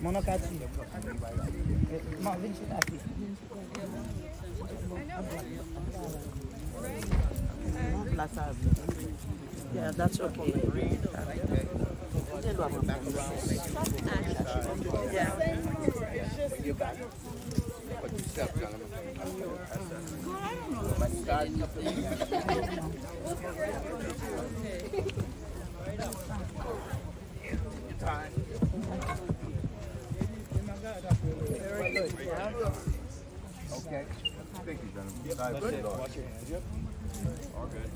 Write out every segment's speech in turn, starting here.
Mon nom Cathy. Viens sur ta fille. Yeah, that's okay. Yeah. Okay. Thank you, gentlemen. Watch your hands. Yep. All good.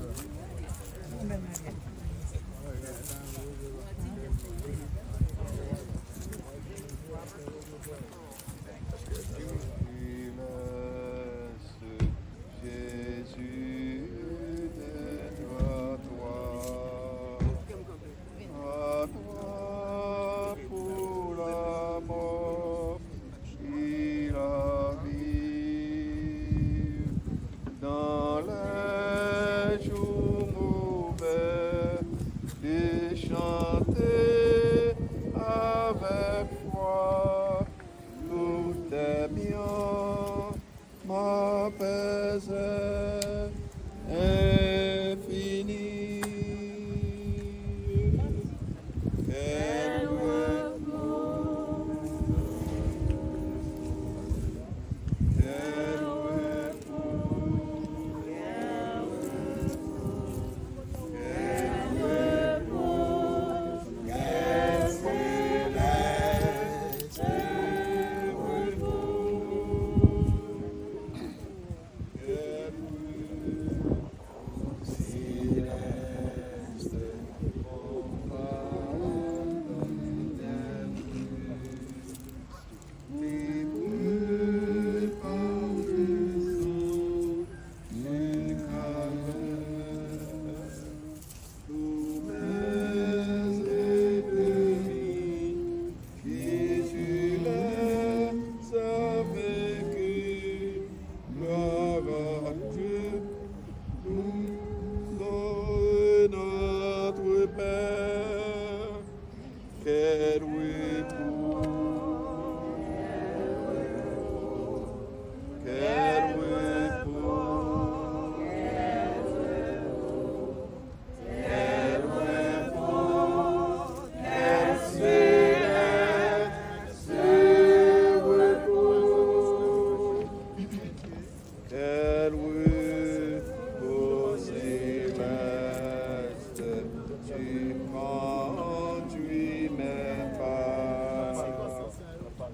Jésus de toi, à toi pour la mort, il arrive dans les jours mauvais, et chanter avec foi, tout est bien, m'apaise infini. Quel repos, quel repos, quel repos, quel céleste notre Père, quel repos, quel repos, quel repos, quel céleste repos, quel repos céleste, tu conduis mes pas,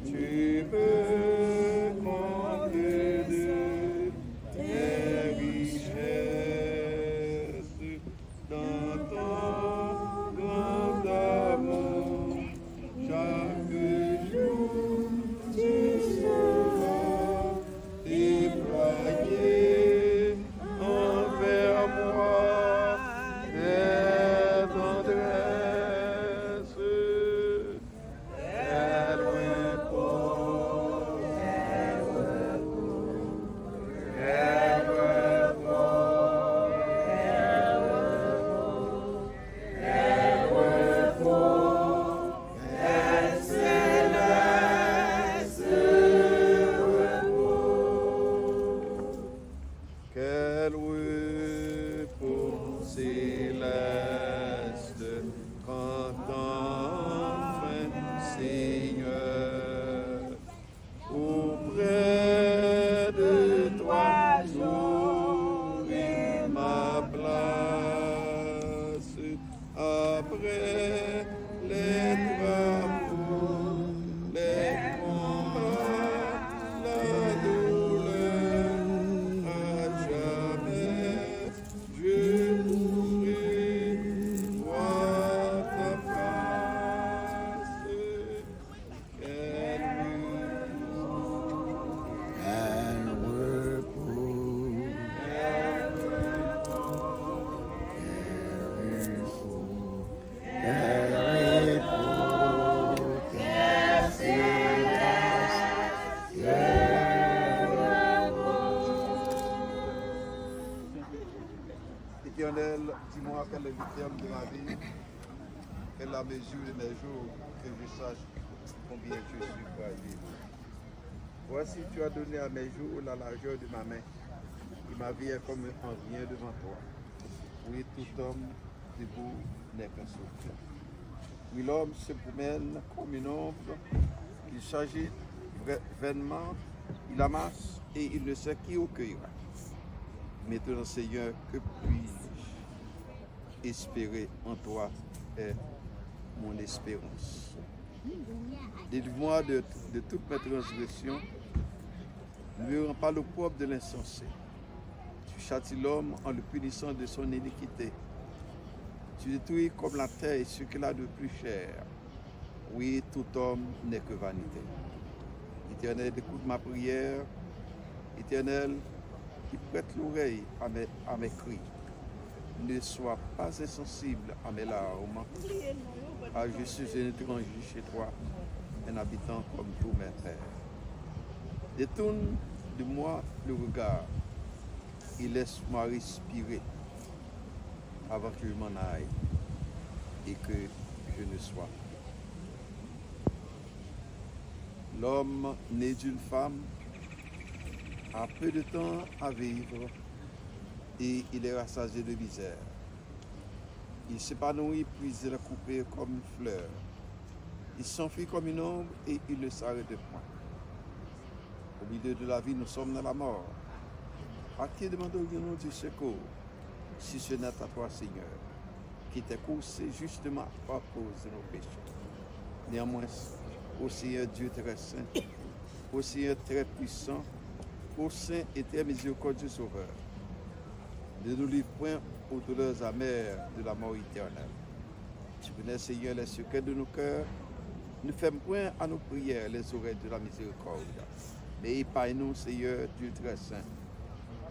tu me combles de tes richesses dans ton grand amour, chaque jour tu seras déployé envers moi tes tendresses. Quel repos, quel repos, quel repos, quel repos, quel céleste repos, quel repos céleste, quand enfin, Seigneur, auprès de toi j'aurai ma place, après les travaux, les combats, la douleur, à jamais je pourrai voir ta face. Quel repos, quel repos, quel repos, quel repos, quel céleste repos. Éternel, dis-moi quel est le terme de ma vie, quelle est la mesure de mes jours, que je sache combien je suis fragile. Voici, tu as donné à mes jours la largeur de ma main, et ma vie est comme un rien devant toi. Oui, tout homme debout n'est qu'un souffle. Oui, l'homme se promène comme une ombre, il s'agit vainement, il amasse et il ne sait qui recueillera. Maintenant, Seigneur, que puis-je espérer en toi est mon espérance. Délivre-moi de toute ma transgression, ne me rends pas l'opprobre de l'insensé. Tu châties l'homme en le punissant de son iniquité. Tu détruis comme la terre ce qu'il a de plus cher. Oui, tout homme n'est que vanité. Éternel, écoute ma prière. Éternel, qui prête l'oreille à mes cris. Ne sois pas insensible à mes larmes. Ah, je suis un étranger chez toi, un habitant comme tous mes frères. Détourne de moi le regard et laisse-moi respirer avant que je m'en aille et que je ne sois plus. L'homme né d'une femme a peu de temps à vivre et il est rassasié de misère. Il s'épanouit puis il est coupé comme une fleur. Il s'enfuit comme une ombre et il ne s'arrête point. Au milieu de la vie, nous sommes dans la mort. À qui demanderions-nous du secours, si ce n'est à toi, Seigneur, qui t'es coursé justement à cause de nos péchés. Néanmoins, ô Seigneur Dieu très saint, ô Seigneur très puissant, ô saint et très miséricordieux Sauveur, ne nous livre point aux douleurs amères de la mort éternelle. Tu connais, Seigneur, les secrets de nos cœurs. Ne ferme point à nos prières les oreilles de la miséricorde. Mais épargne-nous, Seigneur, Dieu très saint,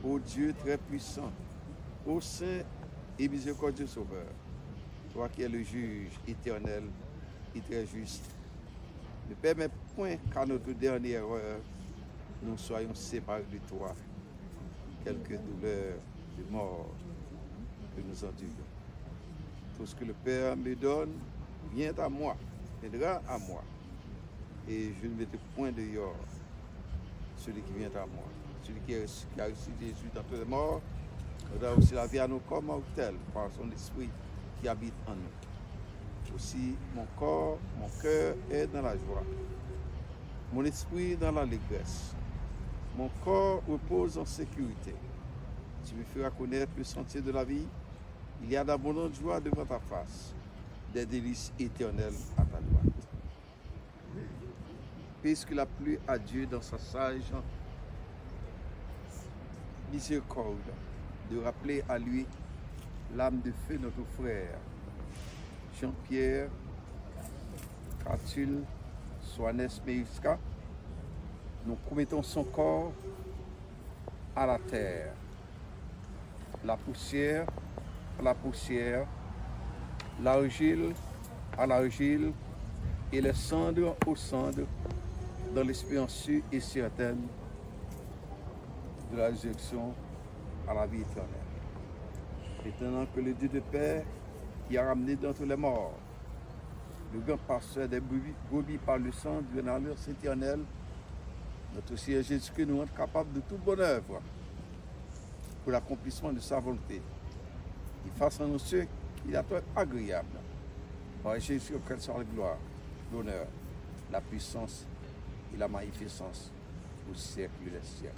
ô Dieu très puissant, ô saint et miséricordieux Sauveur, toi qui es le juge éternel et très juste. Ne permets point qu'à notre dernière heure, nous soyons séparés de toi. Quelques douleurs de mort que nous endurons. Tout ce que le Père me donne vient à moi, viendra à moi. Et je ne mettrai point dehors celui qui vient à moi. Celui qui a reçu Jésus dans tous les morts, aura aussi la vie à nous comme mortels par son esprit qui habite en nous. Aussi, mon corps, mon cœur est dans la joie. Mon esprit dans l'allégresse. Mon corps repose en sécurité. Tu me feras connaître le sentier de la vie. Il y a d'abondantes joies devant ta face, des délices éternelles à ta droite. Puisqu'il a plu à Dieu dans sa sage miséricorde de rappeler à lui l'âme de feu notre frère, Jean-Pierre Catulle Soanes Meiska, nous commettons son corps à la terre, la poussière à la poussière, l'argile à l'argile et les cendres aux cendres, dans l'espérance sûre et certaine de la résurrection à la vie éternelle. Maintenant que le Dieu de paix qui a ramené d'entre les morts le grand pasteur des brebis par le sang de l'alliance éternelle, notre Seigneur Jésus-Christ nous rend capables de toute bonne œuvre pour l'accomplissement de sa volonté. Il fasse en nous ceux qu'il a trouvé agréable. Par Jésus, auquel soit la gloire, l'honneur, la puissance et la magnificence au siècle des siècles.